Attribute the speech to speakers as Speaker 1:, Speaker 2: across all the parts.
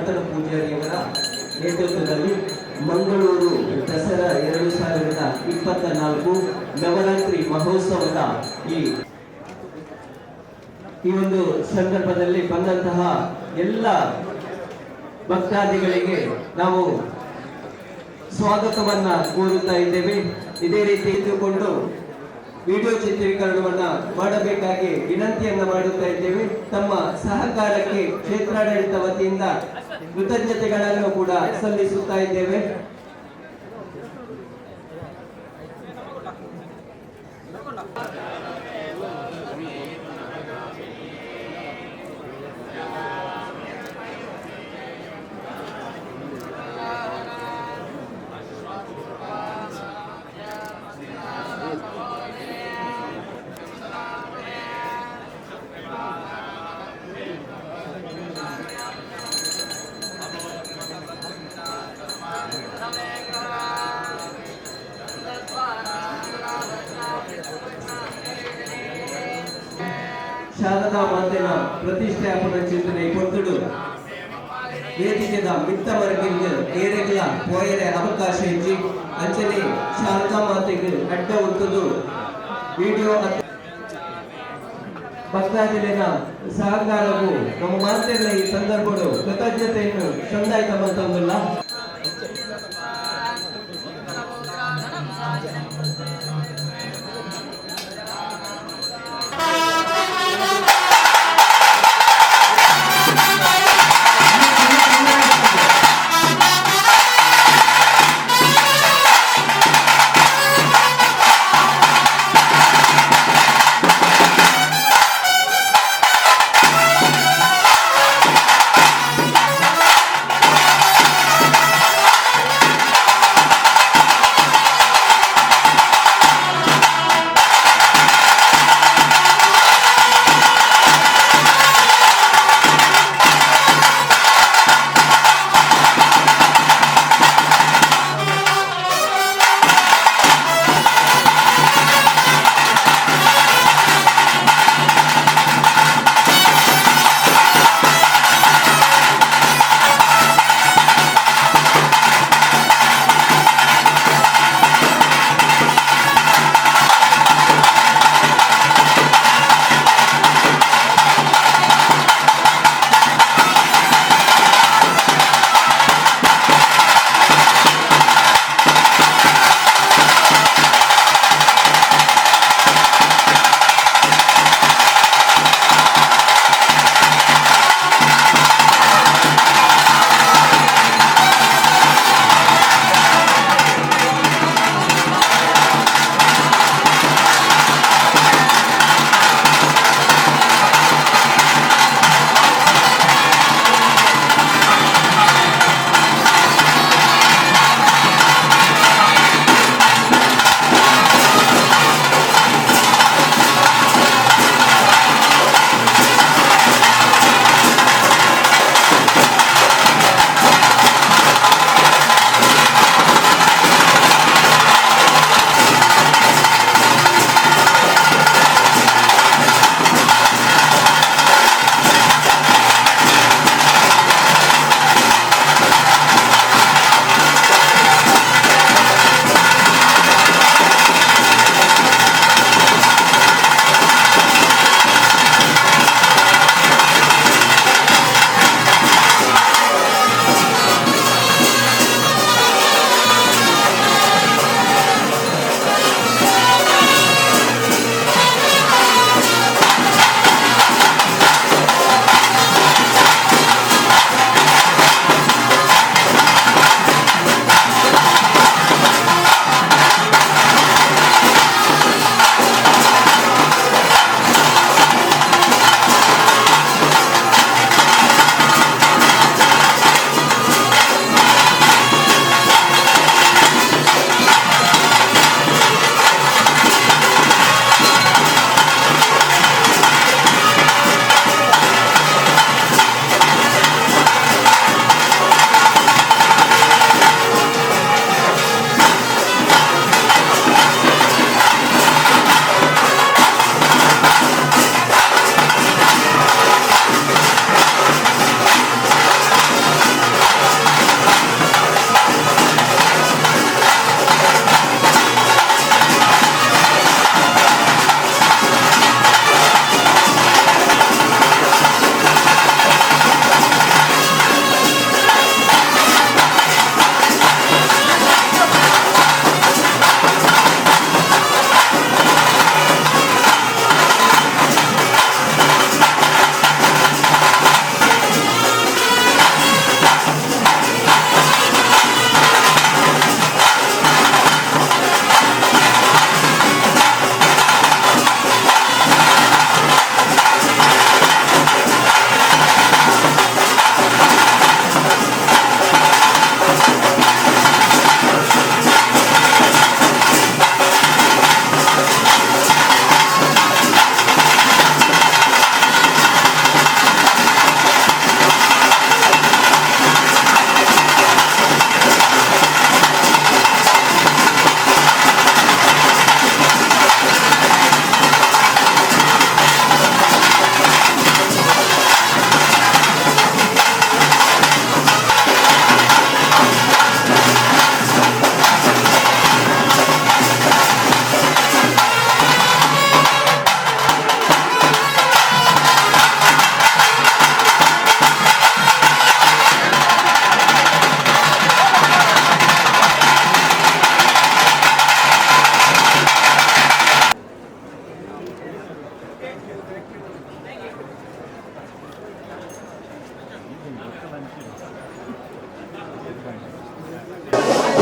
Speaker 1: ಜನಾರ್ದನ ಪೂಜಾರಿಯವರ ನೇತೃತ್ವದಲ್ಲಿ ಮಂಗಳೂರು ದಸರಾ 2024 ನವರಾತ್ರಿ ಮಹೋತ್ಸವದ ಈ ಒಂದು ಸಂದರ್ಭದಲ್ಲಿ ಬಂದಂತಹ ಎಲ್ಲ ಭಕ್ತಾದಿಗಳಿಗೆ ನಾವು ಸ್ವಾಗತವನ್ನ ಕೋರುತ್ತಾ ಇದ್ದೇವೆ. ಇದೇ ರೀತಿ ಇಟ್ಟುಕೊಂಡು ವಿಡಿಯೋ ಚಿತ್ರೀಕರಣವನ್ನ ಮಾಡಬೇಕಾಗಿ ವಿನಂತಿಯನ್ನ ಮಾಡುತ್ತಾ ಇದ್ದೇವೆ. ತಮ್ಮ ಸಹಕಾರಕ್ಕೆ ಕ್ಷೇತ್ರಾಡಳಿತ ವತಿಯಿಂದ ಕೃತಜ್ಞತೆಗಳನ್ನು ಕೂಡ ಸಲ್ಲಿಸುತ್ತಾ ಇದ್ದೇವೆ. ಶಾರದಾ ಮಾತೆನ ಪ್ರತಿಷ್ಠಾಪನಾ ಚಿಂತನೆ ಕೊಟ್ಟುಡು ವೇದಿಕೆದ ಮಿತ್ತ ವರ್ಗಕ್ಕೆ ಏರೆಗಳ ಪೋಯರೆ ಅವಕಾಶ ಇಚ್ಚಿ ಅಂಚನೆ ಶಾರದಾ ಮಾತೆಗೆ ಅಡ್ಡ ಉಂಟದು ವಿಡಿಯೋ ಭಕ್ತಾದಿಲಿನ ಸಹಕಾರವು ನಮ್ಮ ಮಾತೆಲ್ಲ ಈ ಸಂದರ್ಭಗಳು ಕೃತಜ್ಞತೆಯನ್ನು ಸಂದಾಯಿತವಂತಲ್ಲ.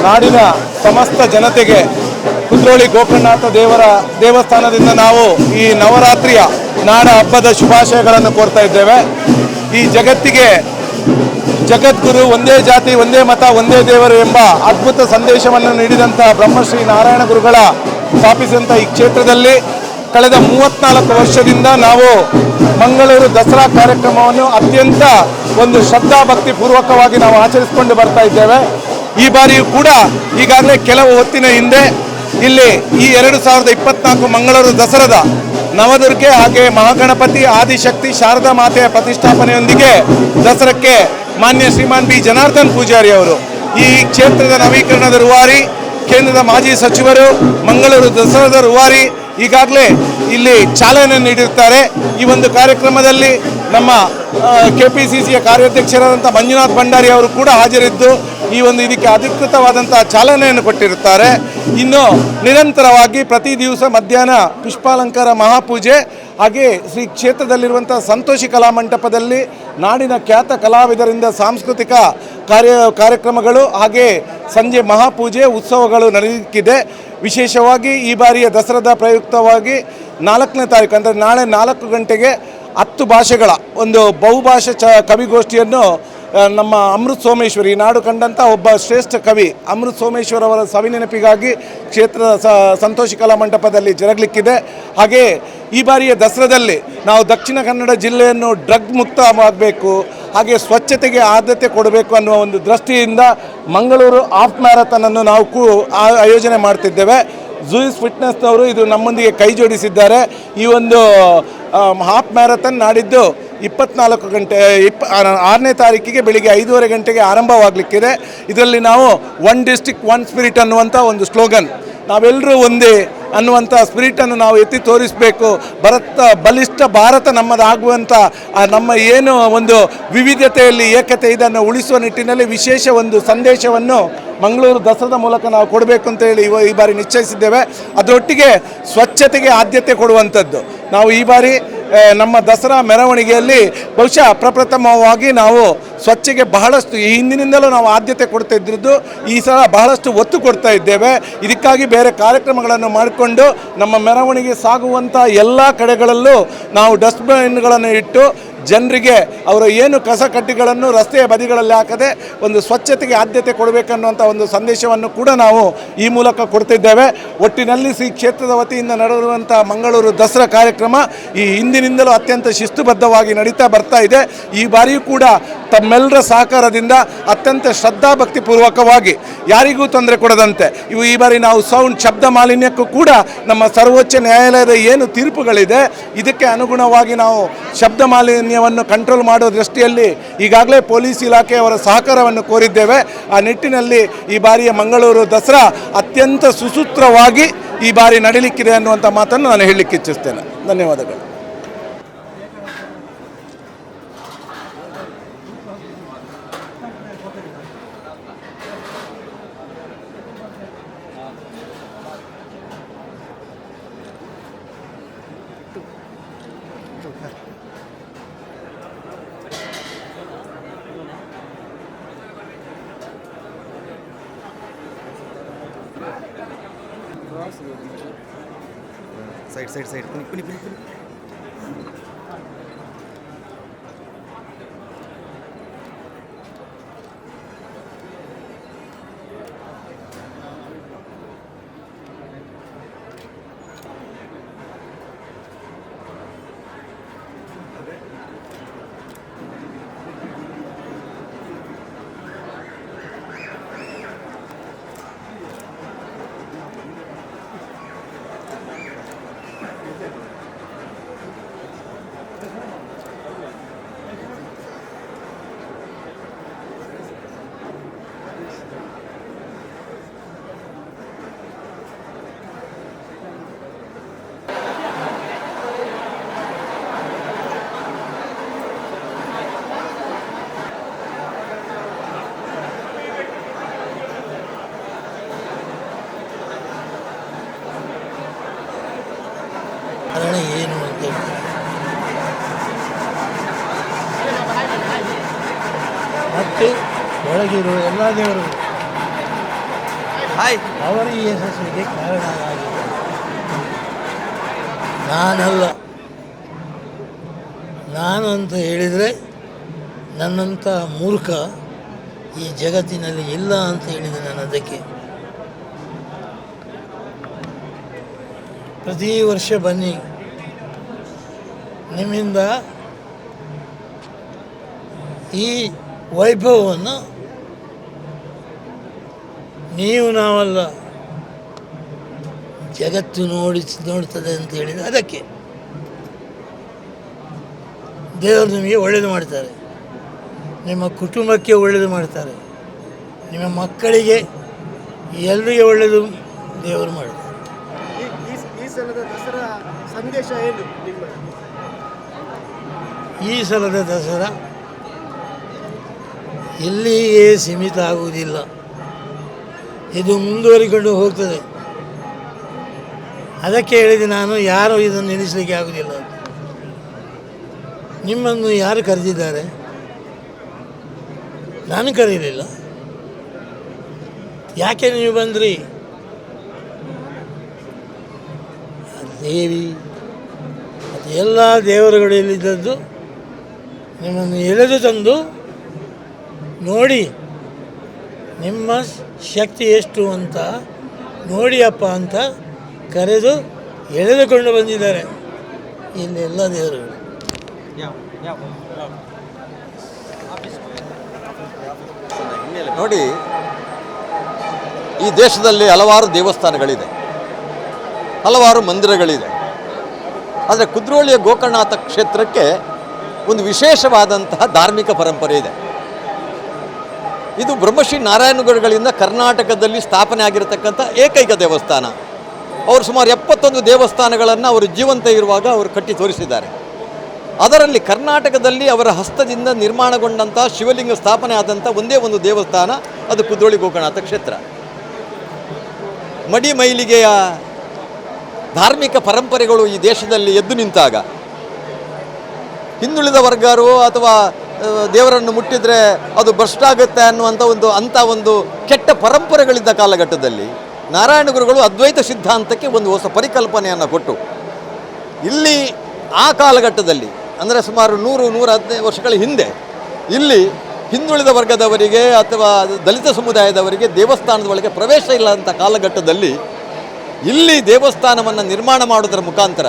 Speaker 2: ನಾಡಿನ ಸಮಸ್ತ ಜನತೆಗೆ ಕುದ್ರೋಳಿ ಗೋಕರ್ಣನಾಥ ದೇವಸ್ಥಾನದಿಂದ ನಾವು ಈ ನವರಾತ್ರಿಯ ನಾಡ ಹಬ್ಬದ ಶುಭಾಶಯಗಳನ್ನು ಕೋರ್ತಾ ಇದ್ದೇವೆ. ಈ ಜಗತ್ತಿಗೆ ಜಗದ್ಗುರು ಒಂದೇ ಜಾತಿ ಒಂದೇ ಮತ ಒಂದೇ ದೇವರು ಎಂಬ ಅದ್ಭುತ ಸಂದೇಶವನ್ನು ನೀಡಿದಂಥ ಬ್ರಹ್ಮಶ್ರೀ ನಾರಾಯಣ ಗುರುಗಳ ಸ್ಥಾಪಿಸಿದಂಥ ಈ ಕ್ಷೇತ್ರದಲ್ಲಿ ಕಳೆದ 34 ವರ್ಷದಿಂದ ನಾವು ಮಂಗಳೂರು ದಸರಾ ಕಾರ್ಯಕ್ರಮವನ್ನು ಅತ್ಯಂತ ಒಂದು ಶ್ರದ್ಧಾಭಕ್ತಿ ಪೂರ್ವಕವಾಗಿ ನಾವು ಆಚರಿಸಿಕೊಂಡು ಬರ್ತಾ ಇದ್ದೇವೆ. ಈ ಬಾರಿಯೂ ಕೂಡ ಈಗಾಗಲೇ ಕೆಲವು ಹೊತ್ತಿನ ಹಿಂದೆ ಇಲ್ಲಿ ಈ 2024 ಮಂಗಳೂರು ದಸರಾದ ನವದುರ್ಗೆ ಹಾಗೆ ಮಹಾಗಣಪತಿ ಆದಿಶಕ್ತಿ ಶಾರದಾ ಮಾತೆಯ ಪ್ರತಿಷ್ಠಾಪನೆಯೊಂದಿಗೆ ದಸರಕ್ಕೆ ಮಾನ್ಯ ಶ್ರೀಮಾನ್ ಬಿ ಜನಾರ್ದನ್ ಪೂಜಾರಿ ಅವರು ಈ ಕ್ಷೇತ್ರದ ನವೀಕರಣದ ರೂವಾರಿ, ಕೇಂದ್ರದ ಮಾಜಿ ಸಚಿವರು, ಮಂಗಳೂರು ದಸರಾದ ರೂವಾರಿ ಈಗಾಗಲೇ ಇಲ್ಲಿ ಚಾಲನೆ ನೀಡಿರುತ್ತಾರೆ. ಈ ಒಂದು ಕಾರ್ಯಕ್ರಮದಲ್ಲಿ ನಮ್ಮ KPCCಯ ಕಾರ್ಯಾಧ್ಯಕ್ಷರಾದಂಥ ಮಂಜುನಾಥ್ ಭಂಡಾರಿ ಅವರು ಕೂಡ ಹಾಜರಿದ್ದು ಈ ಒಂದು ಇದಕ್ಕೆ ಅಧಿಕೃತವಾದಂಥ ಚಾಲನೆಯನ್ನು ಕೊಟ್ಟಿರುತ್ತಾರೆ. ಇನ್ನು ನಿರಂತರವಾಗಿ ಪ್ರತಿ ದಿವಸ ಮಧ್ಯಾಹ್ನ ಪುಷ್ಪಾಲಂಕಾರ ಮಹಾಪೂಜೆ ಹಾಗೆ ಶ್ರೀ ಕ್ಷೇತ್ರದಲ್ಲಿರುವಂಥ ಸಂತೋಷಿ ಕಲಾಮಂಟಪದಲ್ಲಿ ನಾಡಿನ ಖ್ಯಾತ ಕಲಾವಿದರಿಂದ ಸಾಂಸ್ಕೃತಿಕ ಕಾರ್ಯಕ್ರಮಗಳು ಹಾಗೆ ಸಂಜೆ ಮಹಾಪೂಜೆ ಉತ್ಸವಗಳು ನಡೆಯಲಿಕ್ಕಿದೆ. ವಿಶೇಷವಾಗಿ ಈ ಬಾರಿಯ ದಸರಾದ ಪ್ರಯುಕ್ತವಾಗಿ 4ನೇ ತಾರೀಕು ಅಂದರೆ ನಾಳೆ 4 ಗಂಟೆಗೆ 10 ಭಾಷೆಗಳ ಒಂದು ಬಹುಭಾಷಾ ಕವಿಗೋಷ್ಠಿಯನ್ನು ನಮ್ಮ ಅಮೃತ್ ಸೋಮೇಶ್ವರಿ ನಾಡು ಕಂಡಂಥ ಒಬ್ಬ ಶ್ರೇಷ್ಠ ಕವಿ ಅಮೃತ್ ಸೋಮೇಶ್ವರ್ ಅವರ ಸವಿನೆನಪಿಗಾಗಿ ಕ್ಷೇತ್ರದ ಸಂತೋಷಿ ಕಲಾ ಮಂಟಪದಲ್ಲಿ ಜರುಗಲಿಕ್ಕಿದೆ. ಹಾಗೆ ಈ ಬಾರಿಯ ದಸರಾದಲ್ಲಿ ನಾವು ದಕ್ಷಿಣ ಕನ್ನಡ ಜಿಲ್ಲೆಯನ್ನು ಡ್ರಗ್ ಮುಕ್ತವಾಗಬೇಕು ಹಾಗೆ ಸ್ವಚ್ಛತೆಗೆ ಆದ್ಯತೆ ಕೊಡಬೇಕು ಅನ್ನುವ ಒಂದು ದೃಷ್ಟಿಯಿಂದ ಮಂಗಳೂರು ಹಾಫ್ ಮ್ಯಾರಥಾನನ್ನು ನಾವು ಆಯೋಜನೆ ಮಾಡ್ತಿದ್ದೇವೆ. ಜೂಯಿಸ್ ಫಿಟ್ನೆಸ್ನವರು ಇದು ನಮ್ಮೊಂದಿಗೆ ಕೈ ಜೋಡಿಸಿದ್ದಾರೆ. ಈ ಒಂದು ಹಾಫ್ ಮ್ಯಾರಥಾನ್ ನಾಡಿದ್ದು 24 ಗಂಟೆ 6ನೇ ತಾರೀಕಿಗೆ ಬೆಳಿಗ್ಗೆ 5:30 ಗಂಟೆಗೆ ಆರಂಭವಾಗಲಿಕ್ಕಿದೆ. ಇದರಲ್ಲಿ ನಾವು ಒನ್ ಡಿಸ್ಟ್ರಿಕ್ಟ್ ಒನ್ ಸ್ಪಿರಿಟ್ ಅನ್ನುವಂಥ ಒಂದು ಸ್ಲೋಗನ್, ನಾವೆಲ್ಲರೂ ಒಂದೇ ಅನ್ನುವಂಥ ಸ್ಪಿರಿಟನ್ನು ನಾವು ಎತ್ತಿ ತೋರಿಸಬೇಕು. ಬಲಿಷ್ಠ ಭಾರತ ನಮ್ಮದಾಗುವಂಥ ನಮ್ಮ ಏನು ಒಂದು ವಿವಿಧತೆಯಲ್ಲಿ ಏಕತೆ ಇದನ್ನು ಉಳಿಸುವ ನಿಟ್ಟಿನಲ್ಲಿ ವಿಶೇಷ ಒಂದು ಸಂದೇಶವನ್ನು ಮಂಗಳೂರು ದಸರಾದ ಮೂಲಕ ನಾವು ಕೊಡಬೇಕು ಅಂತ ಹೇಳಿ ಈ ಬಾರಿ ನಿಶ್ಚಯಿಸಿದ್ದೇವೆ. ಅದರೊಟ್ಟಿಗೆ ಸ್ವಚ್ಛತೆಗೆ ಆದ್ಯತೆ ಕೊಡುವಂಥದ್ದು. ನಾವು ಈ ಬಾರಿ ನಮ್ಮ ದಸರಾ ಮೆರವಣಿಗೆಯಲ್ಲಿ ಬಹುಶಃ ಪ್ರಪ್ರಥಮವಾಗಿ ನಾವು ಸ್ವಚ್ಛಗೆ ಬಹಳಷ್ಟು ಹಿಂದಿನಿಂದಲೂ ನಾವು ಆದ್ಯತೆ ಕೊಡ್ತಾ ಇದ್ದಿದ್ದು ಈ ಸಲ ಬಹಳಷ್ಟು ಒತ್ತು ಕೊಡ್ತಾ ಇದ್ದೇವೆ. ಇದಕ್ಕಾಗಿ ಬೇರೆ ಕಾರ್ಯಕ್ರಮಗಳನ್ನು ಮಾಡಿಕೊಂಡು ನಮ್ಮ ಮೆರವಣಿಗೆ ಸಾಗುವಂಥ ಎಲ್ಲ ಕಡೆಗಳಲ್ಲೂ ನಾವು ಡಸ್ಟ್ಬಿನ್ಗಳನ್ನು ಇಟ್ಟು ಜನರಿಗೆ ಅವರ ಏನು ಕಸ ಕಡ್ಡಿಗಳನ್ನು ರಸ್ತೆಯ ಬದಿಗಳಲ್ಲಿ ಹಾಕದೆ ಒಂದು ಸ್ವಚ್ಛತೆಗೆ ಆದ್ಯತೆ ಕೊಡಬೇಕನ್ನುವಂಥ ಒಂದು ಸಂದೇಶವನ್ನು ಕೂಡ ನಾವು ಈ ಮೂಲಕ ಕೊಡ್ತಿದ್ದೇವೆ. ಒಟ್ಟಿನಲ್ಲಿ ಶ್ರೀ ಕ್ಷೇತ್ರದ ವತಿಯಿಂದ ನಡೆದಿರುವಂಥ ಮಂಗಳೂರು ದಸರಾ ಕಾರ್ಯಕ್ರಮ ಈ ಹಿಂದಿನಿಂದಲೂ ಅತ್ಯಂತ ಶಿಸ್ತುಬದ್ಧವಾಗಿ ನಡೀತಾ ಬರ್ತಾ ಇದೆ. ಈ ಬಾರಿಯೂ ಕೂಡ ತಮ್ಮೆಲ್ಲರ ಸಹಕಾರದಿಂದ ಅತ್ಯಂತ ಶ್ರದ್ಧಾಭಕ್ತಿ ಪೂರ್ವಕವಾಗಿ ಯಾರಿಗೂ ತೊಂದರೆ ಕೊಡದಂತೆ ಈ ಬಾರಿ ನಾವು ಶಬ್ದ ಮಾಲಿನ್ಯಕ್ಕೂ ಕೂಡ ನಮ್ಮ ಸರ್ವೋಚ್ಚ ನ್ಯಾಯಾಲಯದ ಏನು ತೀರ್ಪುಗಳಿದೆ ಇದಕ್ಕೆ ಅನುಗುಣವಾಗಿ ನಾವು ಶಬ್ದ ಮಾಲಿನ್ಯವನ್ನು ಕಂಟ್ರೋಲ್ ಮಾಡುವ ದೃಷ್ಟಿಯಲ್ಲಿ ಈಗಾಗಲೇ ಪೊಲೀಸ್ ಇಲಾಖೆಯವರ ಸಹಕಾರವನ್ನು ಕೋರಿದ್ದೇವೆ. ಆ ನಿಟ್ಟಿನಲ್ಲಿ ಈ ಬಾರಿಯ ಮಂಗಳೂರು ದಸರಾ ಅತ್ಯಂತ ಸುಸೂತ್ರವಾಗಿ ಈ ಬಾರಿ ನಡೀಲಿಕ್ಕಿದೆ ಅನ್ನುವಂಥ ಮಾತನ್ನು ನಾನು ಹೇಳಲಿಕ್ಕೆ ಇಚ್ಛಿಸ್ತೇನೆ. ಧನ್ಯವಾದಗಳು.
Speaker 3: ಸೈಡ್ ಪುನಿ
Speaker 4: ಏನು ಅಂತ ಮತ್ತು ಒಳಗಿರುವ ಎಲ್ಲ ದೇವರು
Speaker 3: ಅವರ ಈ ಯಶಸ್ವಿಗೆ ಕಾರಣ ಆಗಿದೆ. ನಾನಲ್ಲ. ನಾನು ಅಂತ ಹೇಳಿದರೆ ನನ್ನಂಥ ಮೂರ್ಖ ಈ ಜಗತ್ತಿನಲ್ಲಿ ಇಲ್ಲ ಅಂತ ಹೇಳಿದೆ ನಾನು. ಅದಕ್ಕೆ ಪ್ರತಿ ವರ್ಷ ಬನ್ನಿ, ನಿಮ್ಮಿಂದ ಈ ವೈಭವವನ್ನು ನೀವು ನಾವಲ್ಲ ಜಗತ್ತು ನೋಡ್ತದೆ ಅಂತ ಹೇಳಿದರೆ ಅದಕ್ಕೆ ದೇವರು ನಿಮಗೆ ಒಳ್ಳೆಯದು ಮಾಡ್ತಾರೆ, ನಿಮ್ಮ ಕುಟುಂಬಕ್ಕೆ ಒಳ್ಳೆಯದು ಮಾಡ್ತಾರೆ, ನಿಮ್ಮ ಮಕ್ಕಳಿಗೆ ಎಲ್ಲರಿಗೆ ಒಳ್ಳೆಯದು ದೇವರು ಮಾಡ್ತಾರೆ.
Speaker 4: ಈ ಸಲದ ದಸರಾ ಸಂದೇಶ ಏನು ನಿಮ್ಮ?
Speaker 3: ಈ ಸಲದ ದಸರಾ ಇಲ್ಲಿಯೇ ಸೀಮಿತ ಆಗುವುದಿಲ್ಲ, ಇದು ಮುಂದುವರಿಕೊಂಡು ಹೋಗ್ತದೆ. ಅದಕ್ಕೆ ಹೇಳಿದೆ ನಾನು, ಯಾರು ಇದನ್ನು ನಿಲ್ಲಿಸಲಿಕ್ಕೆ ಆಗುವುದಿಲ್ಲ. ನಿಮ್ಮನ್ನು ಯಾರು ಕರೆದಿದ್ದಾರೆ? ನಾನು ಕರೀಲಿಲ್ಲ. ಯಾಕೆ ನೀವು ಬಂದ್ರಿ? ದೇವಿ ಮತ್ತು ಎಲ್ಲ ದೇವರುಗಳಲ್ಲಿದ್ದದ್ದು ನಿಮ್ಮನ್ನು ಎಳೆದು ತಂದು ನೋಡಿ, ನಿಮ್ಮ ಶಕ್ತಿ ಎಷ್ಟು ಅಂತ ನೋಡಿಯಪ್ಪ ಅಂತ ಕರೆದು ಎಳೆದುಕೊಂಡು ಬಂದಿದ್ದಾರೆ ಇಲ್ಲೆಲ್ಲ ದೇವರುಗಳು.
Speaker 5: ನೋಡಿ, ಈ ದೇಶದಲ್ಲಿ ಹಲವಾರು ದೇವಸ್ಥಾನಗಳಿದೆ, ಹಲವಾರು ಮಂದಿರಗಳಿದೆ. ಆದರೆ ಕುದ್ರೋಳಿಯ ಗೋಕರ್ಣನಾಥ ಕ್ಷೇತ್ರಕ್ಕೆ ಒಂದು ವಿಶೇಷವಾದಂತಹ ಧಾರ್ಮಿಕ ಪರಂಪರೆ ಇದೆ. ಇದು ಬ್ರಹ್ಮಶ್ರೀ ನಾರಾಯಣಗುರುಗಳಿಂದ ಕರ್ನಾಟಕದಲ್ಲಿ ಸ್ಥಾಪನೆ ಆಗಿರತಕ್ಕಂಥ ಏಕೈಕ ದೇವಸ್ಥಾನ. ಅವರು ಸುಮಾರು 71 ದೇವಸ್ಥಾನಗಳನ್ನು ಅವರು ಜೀವಂತ ಇರುವಾಗ ಅವರು ಕಟ್ಟಿ ತೋರಿಸಿದ್ದಾರೆ. ಅದರಲ್ಲಿ ಕರ್ನಾಟಕದಲ್ಲಿ ಅವರ ಹಸ್ತದಿಂದ ನಿರ್ಮಾಣಗೊಂಡಂಥ ಶಿವಲಿಂಗ ಸ್ಥಾಪನೆ ಆದಂಥ ಒಂದೇ ಒಂದು ದೇವಸ್ಥಾನ, ಅದು ಕುದ್ರೋಳಿ ಗೋಕರ್ಣನಾಥ ಕ್ಷೇತ್ರ. ಮಡಿ ಮೈಲಿಗೆಯ ಧಾರ್ಮಿಕ ಪರಂಪರೆಗಳು ಈ ದೇಶದಲ್ಲಿ ಎದ್ದು ನಿಂತಾಗ ಹಿಂದುಳಿದ ವರ್ಗರು ಅಥವಾ ದೇವರನ್ನು ಮುಟ್ಟಿದರೆ ಅದು ಭ್ರಷ್ಟಾಗುತ್ತೆ ಅನ್ನುವಂಥ ಒಂದು ಕೆಟ್ಟ ಪರಂಪರೆಗಳಿದ್ದ ಕಾಲಘಟ್ಟದಲ್ಲಿ ನಾರಾಯಣ ಗುರುಗಳು ಅದ್ವೈತ ಸಿದ್ಧಾಂತಕ್ಕೆ ಒಂದು ಹೊಸ ಪರಿಕಲ್ಪನೆಯನ್ನು ಕೊಟ್ಟು ಇಲ್ಲಿ ಆ ಕಾಲಘಟ್ಟದಲ್ಲಿ ಅಂದರೆ ಸುಮಾರು 100-115 ವರ್ಷಗಳ ಹಿಂದೆ ಇಲ್ಲಿ ಹಿಂದುಳಿದ ವರ್ಗದವರಿಗೆ ಅಥವಾ ದಲಿತ ಸಮುದಾಯದವರಿಗೆ ದೇವಸ್ಥಾನದ ಒಳಗೆ ಪ್ರವೇಶ ಇಲ್ಲ ಅಂತ ಕಾಲಘಟ್ಟದಲ್ಲಿ ಇಲ್ಲಿ ದೇವಸ್ಥಾನವನ್ನು ನಿರ್ಮಾಣ ಮಾಡೋದರ ಮುಖಾಂತರ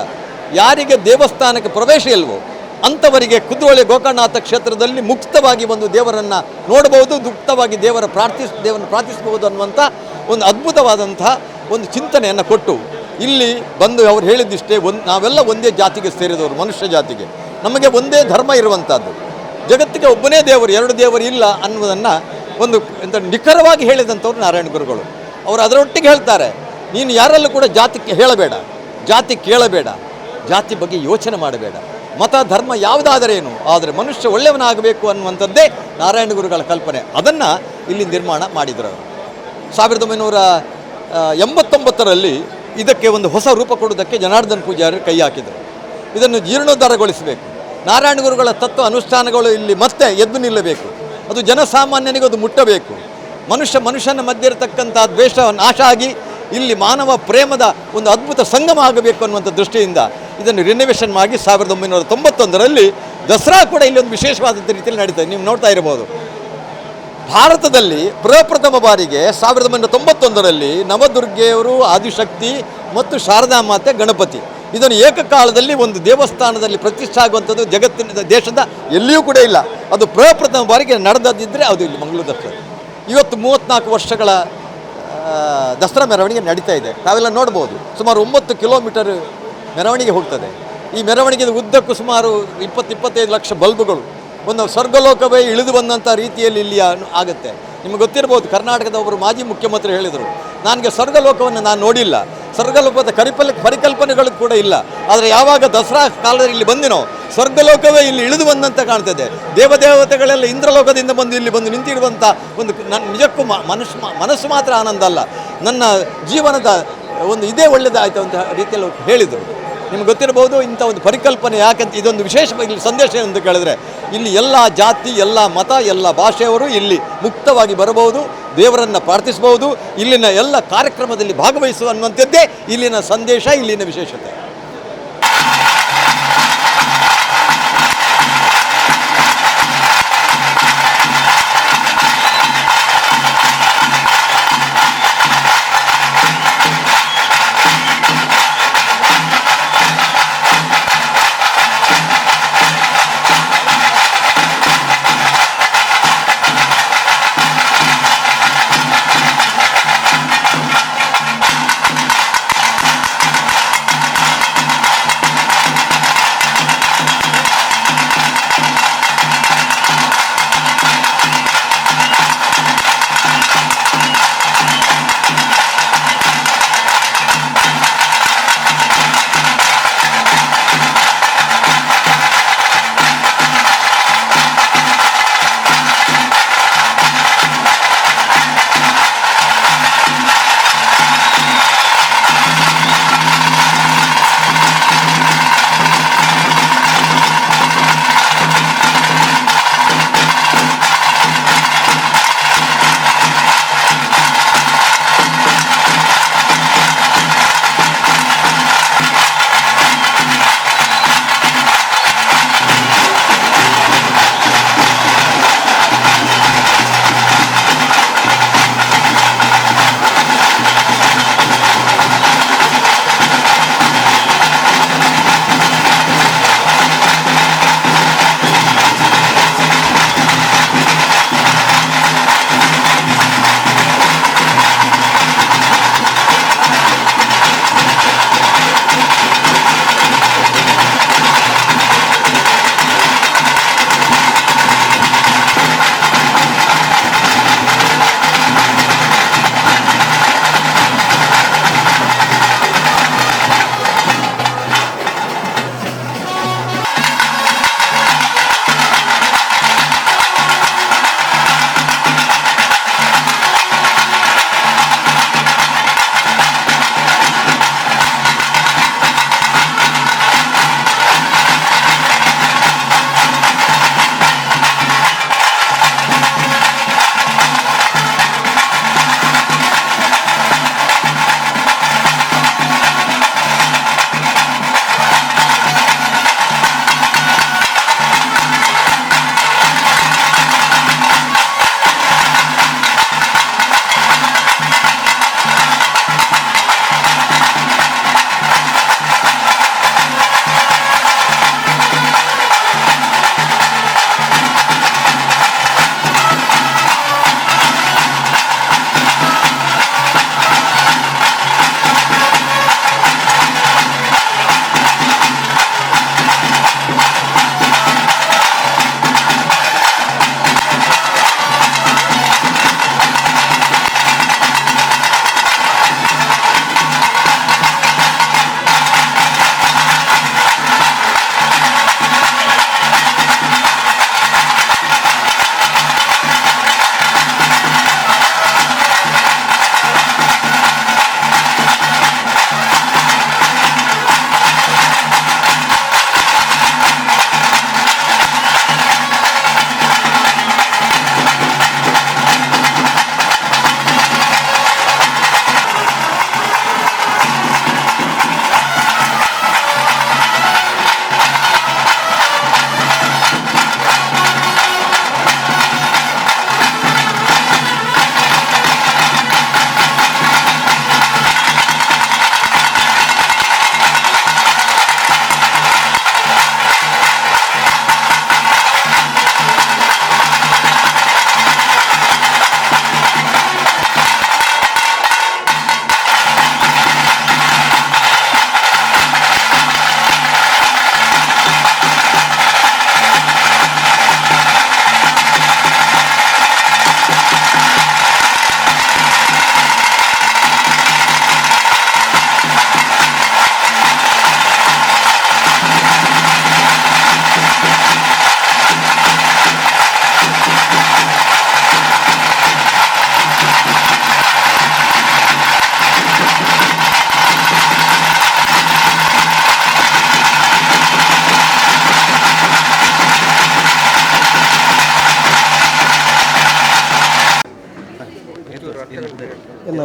Speaker 5: ಯಾರಿಗೆ ದೇವಸ್ಥಾನಕ್ಕೆ ಪ್ರವೇಶ ಇಲ್ವೋ ಅಂಥವರಿಗೆ ಕುದ್ರೋಳಿ ಗೋಕರ್ಣನಾಥ ಕ್ಷೇತ್ರದಲ್ಲಿ ಮುಕ್ತವಾಗಿ ಒಂದು ದೇವರನ್ನು ನೋಡಬಹುದು, ಮುಕ್ತವಾಗಿ ದೇವರನ್ನು ಪ್ರಾರ್ಥಿಸಬಹುದು ಅನ್ನುವಂಥ ಒಂದು ಅದ್ಭುತವಾದಂಥ ಒಂದು ಚಿಂತನೆಯನ್ನು ಕೊಟ್ಟು ಇಲ್ಲಿ ಬಂದು ಅವರು ಹೇಳಿದ್ದಿಷ್ಟೇ, ನಾವೆಲ್ಲ ಒಂದೇ ಜಾತಿಗೆ ಸೇರಿದವರು, ಮನುಷ್ಯ ಜಾತಿಗೆ ನಮಗೆ ಒಂದೇ ಧರ್ಮ ಇರುವಂಥದ್ದು, ಜಗತ್ತಿಗೆ ಒಬ್ಬನೇ ದೇವರು, 2 ದೇವರು ಇಲ್ಲ ಅನ್ನೋದನ್ನು ಒಂದು ನಿಖರವಾಗಿ ಹೇಳಿದಂಥವ್ರು ನಾರಾಯಣ ಗುರುಗಳು. ಅವರು ಅದರೊಟ್ಟಿಗೆ ಹೇಳ್ತಾರೆ, ನೀನು ಯಾರಲ್ಲೂ ಕೂಡ ಜಾತಿ ಹೇಳಬೇಡ, ಜಾತಿ ಕೇಳಬೇಡ, ಜಾತಿ ಬಗ್ಗೆ ಯೋಚನೆ ಮಾಡಬೇಡ, ಮತ ಧರ್ಮ ಯಾವುದಾದರೇನು, ಆದರೆ ಮನುಷ್ಯ ಒಳ್ಳೆಯವನಾಗಬೇಕು ಅನ್ನುವಂಥದ್ದೇ ನಾರಾಯಣ ಗುರುಗಳ ಕಲ್ಪನೆ. ಅದನ್ನು ಇಲ್ಲಿ ನಿರ್ಮಾಣ ಮಾಡಿದರು. 1989ರಲ್ಲಿ ಇದಕ್ಕೆ ಒಂದು ಹೊಸ ರೂಪ ಕೊಡುವುದಕ್ಕೆ ಜನಾರ್ದನ್ ಪೂಜಾರಿ ಕೈ ಹಾಕಿದರು. ಇದನ್ನು ಜೀರ್ಣೋದ್ಧಾರಗೊಳಿಸಬೇಕು, ನಾರಾಯಣ ಗುರುಗಳ ತತ್ವ ಅನುಷ್ಠಾನಗಳು ಇಲ್ಲಿ ಮತ್ತೆ ಎದ್ದು ನಿಲ್ಲಬೇಕು, ಅದು ಜನಸಾಮಾನ್ಯನಿಗೆ ಅದು ಮುಟ್ಟಬೇಕು, ಮನುಷ್ಯನ ಮಧ್ಯೆ ಇರತಕ್ಕಂಥ ದ್ವೇಷ ನಾಶ ಆಗಿ ಇಲ್ಲಿ ಮಾನವ ಪ್ರೇಮದ ಒಂದು ಅದ್ಭುತ ಸಂಗಮ ಆಗಬೇಕು ಅನ್ನುವಂಥ ದೃಷ್ಟಿಯಿಂದ ಇದನ್ನು ರಿನೋವೇಷನ್ ಮಾಡಿ 1991ರಲ್ಲಿ ದಸರಾ ಕೂಡ ಇಲ್ಲಿ ಒಂದು ವಿಶೇಷವಾದಂಥ ರೀತಿಯಲ್ಲಿ ನಡೀತದೆ. ನೀವು ನೋಡ್ತಾ ಇರ್ಬೋದು, ಭಾರತದಲ್ಲಿ ಪ್ರಪ್ರಥಮ ಬಾರಿಗೆ 1991ರಲ್ಲಿ ನವದುರ್ಗೆಯವರು, ಆದಿಶಕ್ತಿ ಮತ್ತು ಶಾರದಾ ಮಾತೆ, ಗಣಪತಿ ಇದನ್ನು ಏಕಕಾಲದಲ್ಲಿ ಒಂದು ದೇವಸ್ಥಾನದಲ್ಲಿ ಪ್ರತಿಷ್ಠೆ ಆಗುವಂಥದ್ದು ಜಗತ್ತಿನ ದೇಶದ ಎಲ್ಲಿಯೂ ಕೂಡ ಇಲ್ಲ. ಅದು ಪ್ರಪ್ರಥಮ ಬಾರಿಗೆ ನಡೆದಿದ್ದರೆ ಅದು ಇಲ್ಲಿ ಮಂಗಳೂರು ದಸರಾ. ಇವತ್ತು 34 ವರ್ಷಗಳ ದಸರಾ ಮೆರವಣಿಗೆ ನಡೀತಾ ಇದೆ. ತಾವೆಲ್ಲ ನೋಡ್ಬೋದು, ಸುಮಾರು 9 ಕಿಲೋಮೀಟರ್ ಮೆರವಣಿಗೆ ಹೋಗ್ತದೆ. ಈ ಮೆರವಣಿಗೆ ಉದ್ದಕ್ಕೂ ಸುಮಾರು 20-25 ಲಕ್ಷ ಬಲ್ಬುಗಳು, ಒಂದು ಸ್ವರ್ಗಲೋಕವೇ ಇಳಿದು ಬಂದಂಥ ರೀತಿಯಲ್ಲಿ ಇಲ್ಲಿ ಆಗುತ್ತೆ. ನಿಮಗೆ ಗೊತ್ತಿರ್ಬೋದು, ಕರ್ನಾಟಕದ ಒಬ್ಬರು ಮಾಜಿ ಮುಖ್ಯಮಂತ್ರಿ ಹೇಳಿದರು, ನನಗೆ ಸ್ವರ್ಗಲೋಕವನ್ನು ನಾನು ನೋಡಿಲ್ಲ, ಸ್ವರ್ಗಲೋಕದ ಪರಿಕಲ್ಪನೆಗಳು ಕೂಡ ಇಲ್ಲ, ಆದರೆ ಯಾವಾಗ ದಸರಾ ಕಾಲದಲ್ಲಿ ಇಲ್ಲಿ ಬಂದಿನೋ ಸ್ವರ್ಗಲೋಕವೇ ಇಲ್ಲಿ ಇಳಿದು ಬಂದಂತೆ ಕಾಣ್ತದೆ. ದೇವದೇವತೆಗಳೆಲ್ಲ ಇಂದ್ರಲೋಕದಿಂದ ಬಂದು ಇಲ್ಲಿ ಬಂದು ನಿಂತಿರುವಂಥ ಒಂದು ನಿಜಕ್ಕೂ ಮನಸ್ಸು ಮಾತ್ರ ಆನಂದ ಅಲ್ಲ, ನನ್ನ ಜೀವನದ ಒಂದು ಇದೇ ಒಳ್ಳೆಯದಾಯಿತು ಅಂತ ರೀತಿಯಲ್ಲಿ ಹೇಳಿದರು. ನಿಮ್ಗೆ ಗೊತ್ತಿರಬಹುದು ಇಂಥ ಒಂದು ಪರಿಕಲ್ಪನೆ ಯಾಕಂತ. ಇದೊಂದು ವಿಶೇಷವಾಗಿ ಇಲ್ಲಿ ಸಂದೇಶ ಏನಂತ ಕೇಳಿದ್ರೆ, ಇಲ್ಲಿ ಎಲ್ಲ ಜಾತಿ, ಎಲ್ಲ ಮತ, ಎಲ್ಲ ಭಾಷೆಯವರು ಇಲ್ಲಿ ಮುಕ್ತವಾಗಿ ಬರಬಹುದು, ದೇವರನ್ನು ಪ್ರಾರ್ಥಿಸಬಹುದು. ಇಲ್ಲಿನ ಎಲ್ಲ ಕಾರ್ಯಕ್ರಮದಲ್ಲಿ ಭಾಗವಹಿಸುವ ಅನ್ನುವಂಥದ್ದೇ ಇಲ್ಲಿನ ಸಂದೇಶ, ಇಲ್ಲಿನ ವಿಶೇಷತೆ.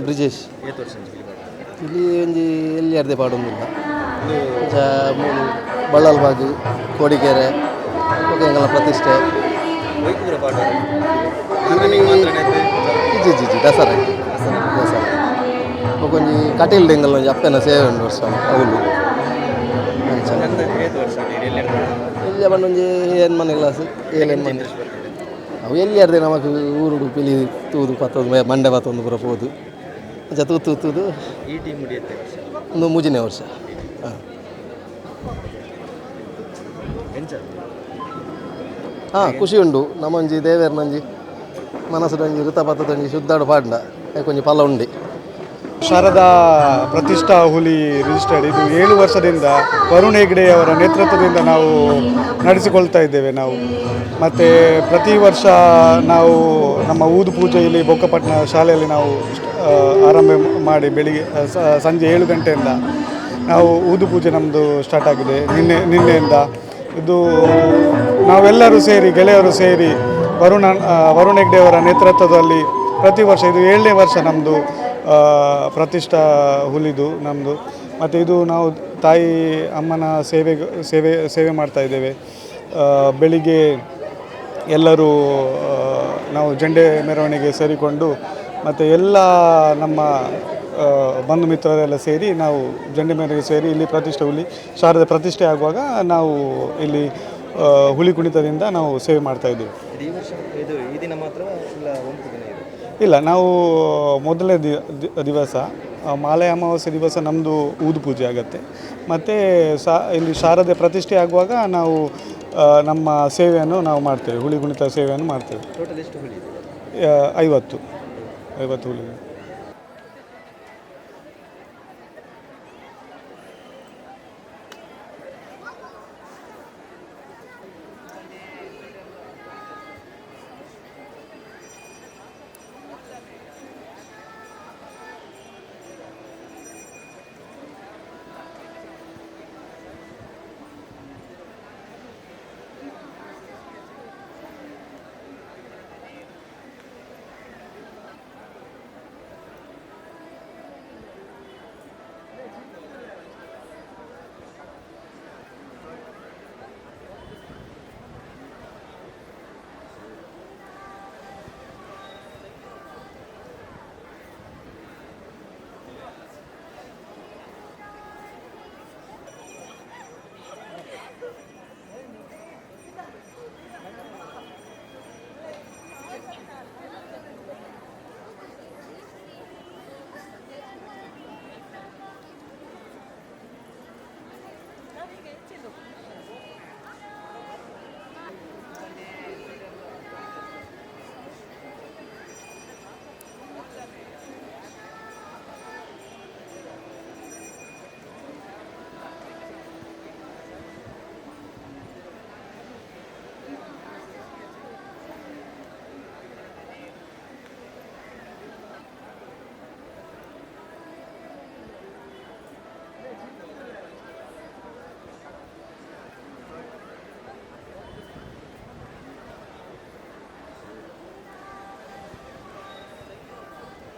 Speaker 6: ಬ್ರಿಜೇಶ್ ಇಲ್ಲಿ ಒಂಜಿ ಎಲ್ಲಿ ಅರ್ದೆ ಪಾಡೊಂದಿಲ್ಲ ಬಳ್ಳಲ್ಬಾಗಿ ಕೋಡಿಗೆರೆ ಎಂಗಲ ಪ್ರತಿಷ್ಠೆ ಜಿ ಜಿ ಜಿ ದಸರಾ ಒಂಜಿ ಕಟೀಲ್ ಡೆಂಗಲ್ ಒಂಜಿ ಅಪ್ಪನ ಸೇವೆ ಉಂಡು ವರ್ಷ ಅವಳು ಇಲ್ಲಿ ಬಂದು ಒಂಜಿ ಏನು ಮನೆ ಕ್ಲಾಸ್ ಏನೇನು ಮನೆ ಅವು ಎಲ್ಲಿ ಅರ್ದೆ ನಮಗೆ ಊರುಡು ಪಿಲಿ ತೂದು ಪತ್ತೊಂದು ಮಂಡೆ ಪತ್ತೊಂದು ಪೂರ ಹೋದು ಅಂಚ ತೂದು ಒಂದು ಮೂಜನೇ ವರ್ಷ ಹಾಂ ಖುಷಿ ಉಂಡು ನಮ್ಮಂಜಿ ದೇವೇರ್ನಂಜಿ ಮನಸ್ಸುಡಂಜಿ ಋತಪತ್ತದಂಜಿ ಶುದ್ಧಾಡು ಪಾಂಡ ಕೊಂಚ ಫಲ ಉಂಡಿ
Speaker 2: ಶಾರದಾ ಪ್ರತಿಷ್ಠಾ ಹುಲಿ ರಿಜಿಸ್ಟರ್ಡ್ ಇದು 7 ವರ್ಷದಿಂದ ವರುಣ್ ಹೆಗ್ಡೆಯವರ ನೇತೃತ್ವದಿಂದ ನಾವು ನಡೆಸಿಕೊಳ್ತಾ ಇದ್ದೇವೆ ನಾವು. ಮತ್ತು ಪ್ರತಿ ವರ್ಷ ನಾವು ನಮ್ಮ ಊದು ಪೂಜೆಯಲ್ಲಿ ಬೊಕ್ಕಪಟ್ಟಣ ಶಾಲೆಯಲ್ಲಿ ನಾವು ಆರಂಭ ಮಾಡಿ ಬೆಳಿಗ್ಗೆ ಸಂಜೆ 7 ಗಂಟೆಯಿಂದ ನಾವು ಊದು ಪೂಜೆ ನಮ್ಮದು ಸ್ಟಾರ್ಟ್ ಆಗಿದೆ ನಿನ್ನೆಯಿಂದ. ಇದು ನಾವೆಲ್ಲರೂ ಸೇರಿ ಗೆಳೆಯರು ಸೇರಿ ವರುಣ್ ಹೆಗ್ಡೆಯವರ ನೇತೃತ್ವದಲ್ಲಿ ಪ್ರತಿ ವರ್ಷ ಇದು 7ನೇ ವರ್ಷ ನಮ್ಮದು ಪ್ರತಿಷ್ಠಾ ಹುಲಿದು ನಮ್ಮದು. ಮತ್ತು ಇದು ನಾವು ತಾಯಿ ಅಮ್ಮನ ಸೇವೆ ಮಾಡ್ತಾ ಇದ್ದೇವೆ. ಬೆಳಿಗ್ಗೆ ಎಲ್ಲರೂ ನಾವು ಜೆಂಡೆ ಮೆರವಣಿಗೆ ಸೇರಿಕೊಂಡು ಮತ್ತು ಎಲ್ಲ ನಮ್ಮ ಬಂಧು ಮಿತ್ರರೆಲ್ಲ ಸೇರಿ ನಾವು ಜೆಂಡೆ ಮೆರವಣಿಗೆ ಸೇರಿ ಇಲ್ಲಿ ಪ್ರತಿಷ್ಠೆ ಹುಲಿ ಶಾರದೆ ಪ್ರತಿಷ್ಠೆ ಆಗುವಾಗ ನಾವು ಇಲ್ಲಿ ಹುಲಿ ಕುಣಿತದಿಂದ ನಾವು ಸೇವೆ ಮಾಡ್ತಾ ಇದ್ದೀವಿ. ಇಲ್ಲ, ನಾವು ಮೊದಲನೇ ದಿವಸ ಮಾಲೆ ಅಮಾವಾಸ್ಯೆ ದಿವಸ ನಮ್ಮದು ಊದು ಪೂಜೆ ಆಗುತ್ತೆ. ಮತ್ತು ಇಲ್ಲಿ ಶಾರದೆ ಪ್ರತಿಷ್ಠೆ ಆಗುವಾಗ ನಾವು ನಮ್ಮ ಸೇವೆಯನ್ನು ನಾವು ಮಾಡ್ತೇವೆ, ಹುಲಿ ಕುಣಿತ ಸೇವೆಯನ್ನು ಮಾಡ್ತೇವೆ. 50 ಹುಲಿ.